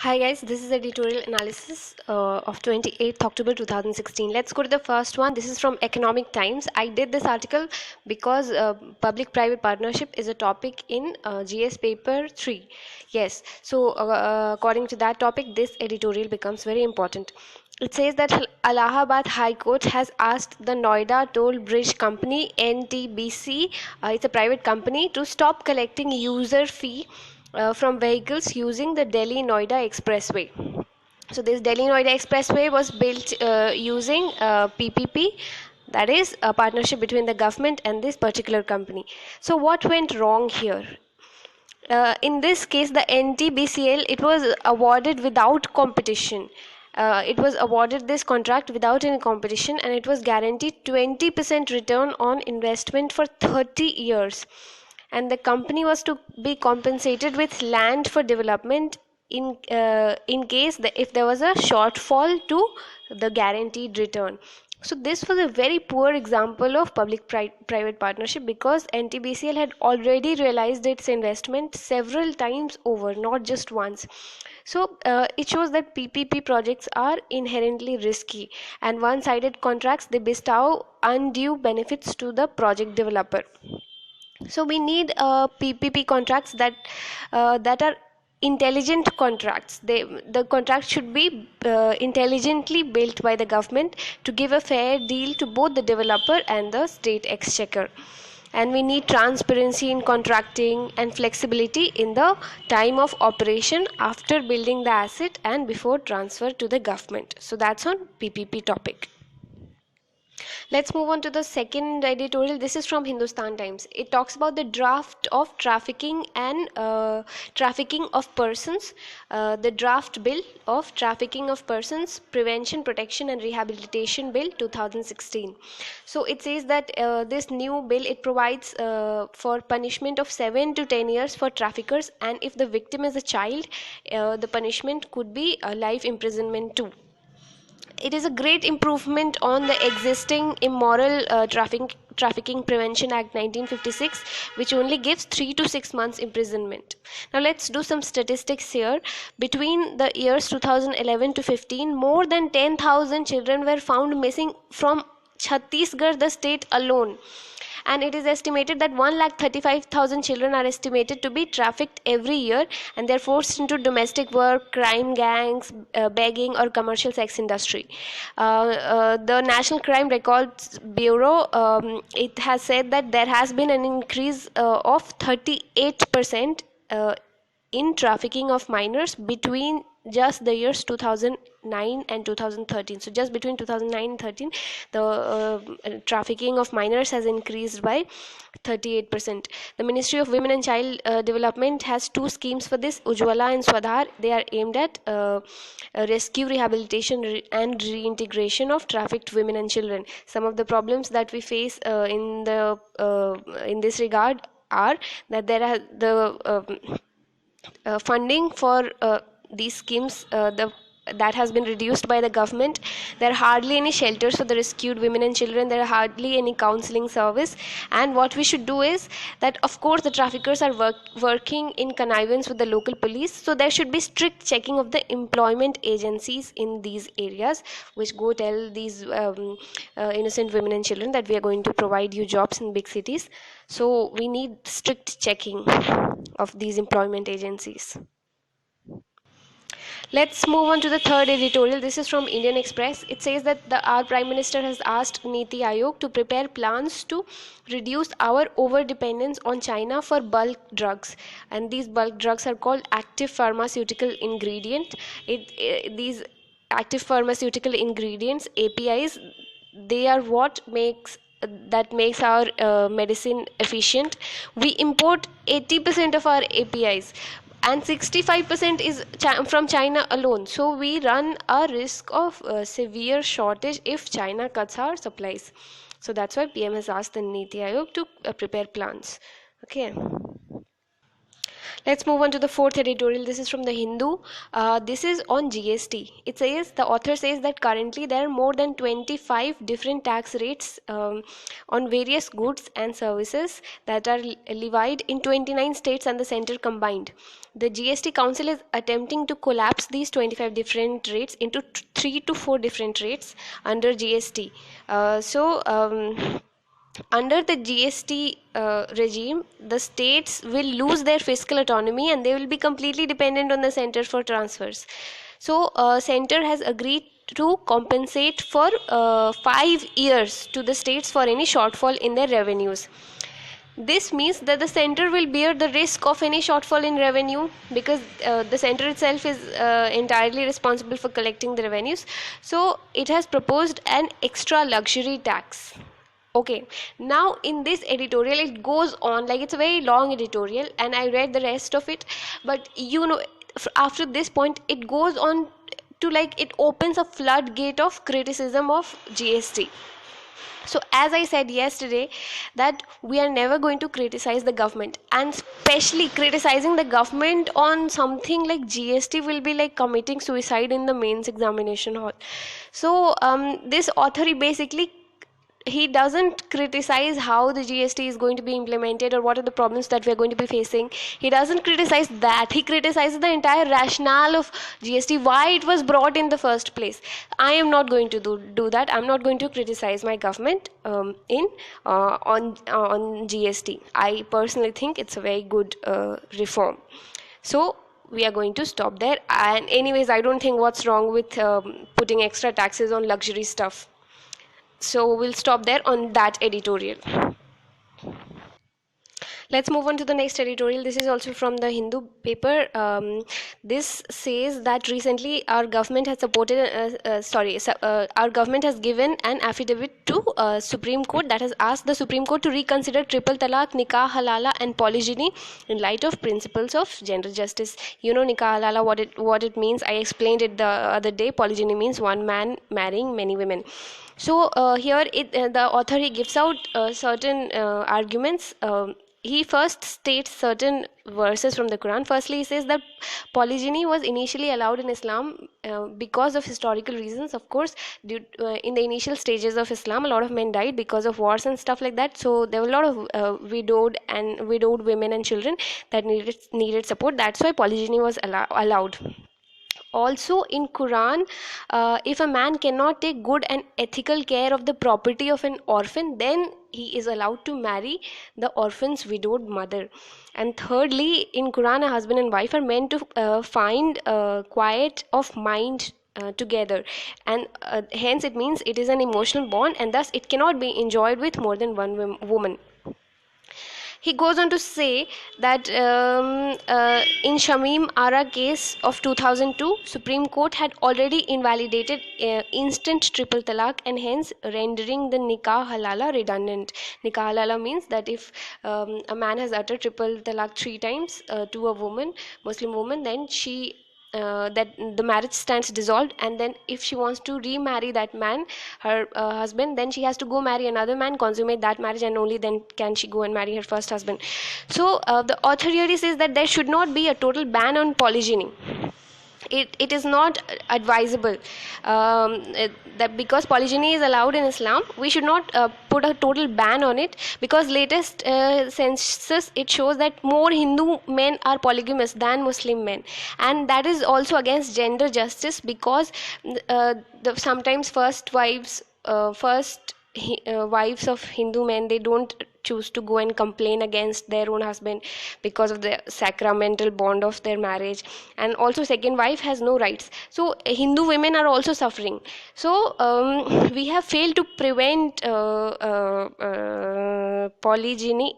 Hi guys, this is editorial analysis of 28th October 2016. Let's go to the first one. This is from Economic Times. I did this article because public-private partnership is a topic in GS paper 3. Yes, so according to that topic, this editorial becomes very important. It says that Allahabad High Court has asked the Noida Toll Bridge Company (NTBC), it's a private company, to stop collecting user fee from vehicles using the Delhi Noida Expressway. So this Delhi Noida Expressway was built using PPP, that is a partnership between the government and this particular company. So what went wrong here? In this case, the NTBCL, it was awarded without competition. It was awarded this contract without any competition, and it was guaranteed 20% return on investment for 30 years. And the company was to be compensated with land for development in case if there was a shortfall to the guaranteed return. So this was a very poor example of public-private partnership, because NTBCL had already realized its investment several times over, not just once. So it shows that PPP projects are inherently risky, and one-sided contracts, they bestow undue benefits to the project developer. So we need PPP contracts that are intelligent contracts. The contract should be intelligently built by the government to give a fair deal to both the developer and the state exchequer. And we need transparency in contracting and flexibility in the time of operation after building the asset and before transfer to the government. So that's on PPP topic. Let's move on to the second editorial. This is from Hindustan Times. It talks about the draft of trafficking and trafficking of persons, the draft bill of trafficking of persons, prevention, protection and rehabilitation bill 2016. So it says that this new bill, it provides for punishment of 7 to 10 years for traffickers, and if the victim is a child, the punishment could be life imprisonment too. It is a great improvement on the existing Immoral Trafficking Prevention Act 1956, which only gives 3 to 6 months imprisonment. Now let's do some statistics here. Between the years 2011 to 15, more than 10,000 children were found missing from Chhattisgarh, the state alone. And it is estimated that 135,000 children are estimated to be trafficked every year, and they are forced into domestic work, crime gangs, begging or commercial sex industry. The National Crime Records Bureau, it has said that there has been an increase of 38% in trafficking of minors between just the years 2009 and 2013. So just between 2009 and 13, the trafficking of minors has increased by 38%. The Ministry of Women and Child Development has 2 schemes for this, Ujwala and Swadhar. They are aimed at rescue, rehabilitation and reintegration of trafficked women and children. Some of the problems that we face in this regard are that there are the funding for these schemes that has been reduced by the government. There are hardly any shelters for the rescued women and children. There are hardly any counseling service. And what we should do is that, of course, the traffickers are working in connivance with the local police. So there should be strict checking of the employment agencies in these areas, which go tell these innocent women and children that we are going to provide you jobs in big cities. So we need strict checking of these employment agencies. Let's move on to the third editorial. This is from Indian Express. It says that our Prime Minister has asked Niti Aayog to prepare plans to reduce our over-dependence on China for bulk drugs. And these bulk drugs are called active pharmaceutical ingredient. These active pharmaceutical ingredients, APIs, they are what makes our medicine efficient. We import 80% of our APIs, and 65% is from China alone. So we run a risk of severe shortage if China cuts our supplies. So that's why PM has asked the Niti Aayog to prepare plans. Okay. Let's move on to the fourth editorial. This is from the Hindu. This is on GST. It says, the author says that currently there are more than 25 different tax rates on various goods and services that are levied in 29 states and the center combined. The GST Council is attempting to collapse these 25 different rates into 3 to 4 different rates under GST. Under the GST regime, the states will lose their fiscal autonomy and they will be completely dependent on the center for transfers. So, center has agreed to compensate for 5 years to the states for any shortfall in their revenues. This means that the center will bear the risk of any shortfall in revenue, because the center itself is entirely responsible for collecting the revenues. So it has proposed an extra luxury tax. Okay, now in this editorial it goes on, like, it's a very long editorial and I read the rest of it, but after this point it goes on to, like, it opens a floodgate of criticism of GST. So as I said yesterday, that we are never going to criticize the government, and especially criticizing the government on something like GST will be like committing suicide in the mains examination hall. So this author, he doesn't criticize how the GST is going to be implemented or what are the problems that we are going to be facing. He doesn't criticize that. He criticizes the entire rationale of GST, why it was brought in the first place. I am not going to do that. I'm not going to criticize my government on GST. I personally think it's a very good reform. So we are going to stop there. And anyways, I don't think what's wrong with putting extra taxes on luxury stuff. So we'll stop there on that editorial. Let's move on to the next editorial. This is also from the Hindu paper. This says that recently our government has our government has given an affidavit to Supreme Court that has asked the Supreme Court to reconsider triple talaq, nikah halala, and polygyny in light of principles of gender justice. You know, nikah halala, what it means. I explained it the other day. Polygyny means one man marrying many women. So here the author, he gives out certain arguments. He first states certain verses from the Quran. Firstly, he says that polygyny was initially allowed in Islam because of historical reasons. Of course, in the initial stages of Islam, a lot of men died because of wars and stuff like that. So there were a lot of widowed women and children that needed support. That's why polygyny was allowed. Also in Quran, if a man cannot take good and ethical care of the property of an orphan, then he is allowed to marry the orphan's widowed mother. And thirdly, in Quran, a husband and wife are meant to find quiet of mind together, and hence it means it is an emotional bond, and thus it cannot be enjoyed with more than one woman. He goes on to say that in Shamim Ara case of 2002, Supreme Court had already invalidated instant triple talaq, and hence rendering the nikah halala redundant. Nikah halala means that if a man has uttered triple talaq 3 times to a woman, Muslim woman, then that the marriage stands dissolved, and then if she wants to remarry that man, her husband, then she has to go marry another man, consummate that marriage, and only then can she go and marry her first husband. So the author here says that there should not be a total ban on polygyny. It is not advisable that because polygyny is allowed in Islam, we should not put a total ban on it, because latest census, it shows that more Hindu men are polygamous than Muslim men, and that is also against gender justice, because sometimes first wives of Hindu men, they don't choose to go and complain against their own husband because of the sacramental bond of their marriage, and also second wife has no rights. So Hindu women are also suffering. So we have failed to prevent polygyny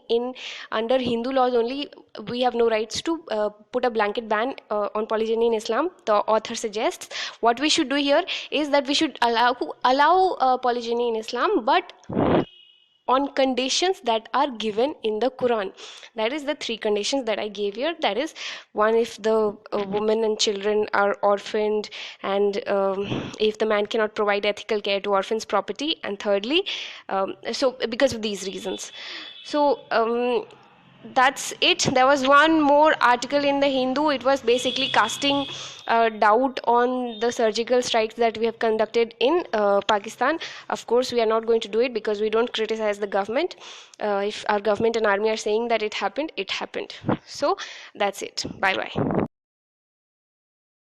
under Hindu laws only. We have no rights to put a blanket ban on polygyny in Islam. The author suggests what we should do here is that we should allow polygyny in Islam, but on conditions that are given in the Quran. That is the 3 conditions that I gave here. That is, one, if the woman and children are orphaned, and if the man cannot provide ethical care to orphans' property, and thirdly, so because of these reasons. So That's it. There was one more article in the Hindu. It was basically casting doubt on the surgical strikes that we have conducted in Pakistan. Of course, we are not going to do it because we don't criticize the government. If our government and army are saying that it happened, it happened. So that's it. Bye bye.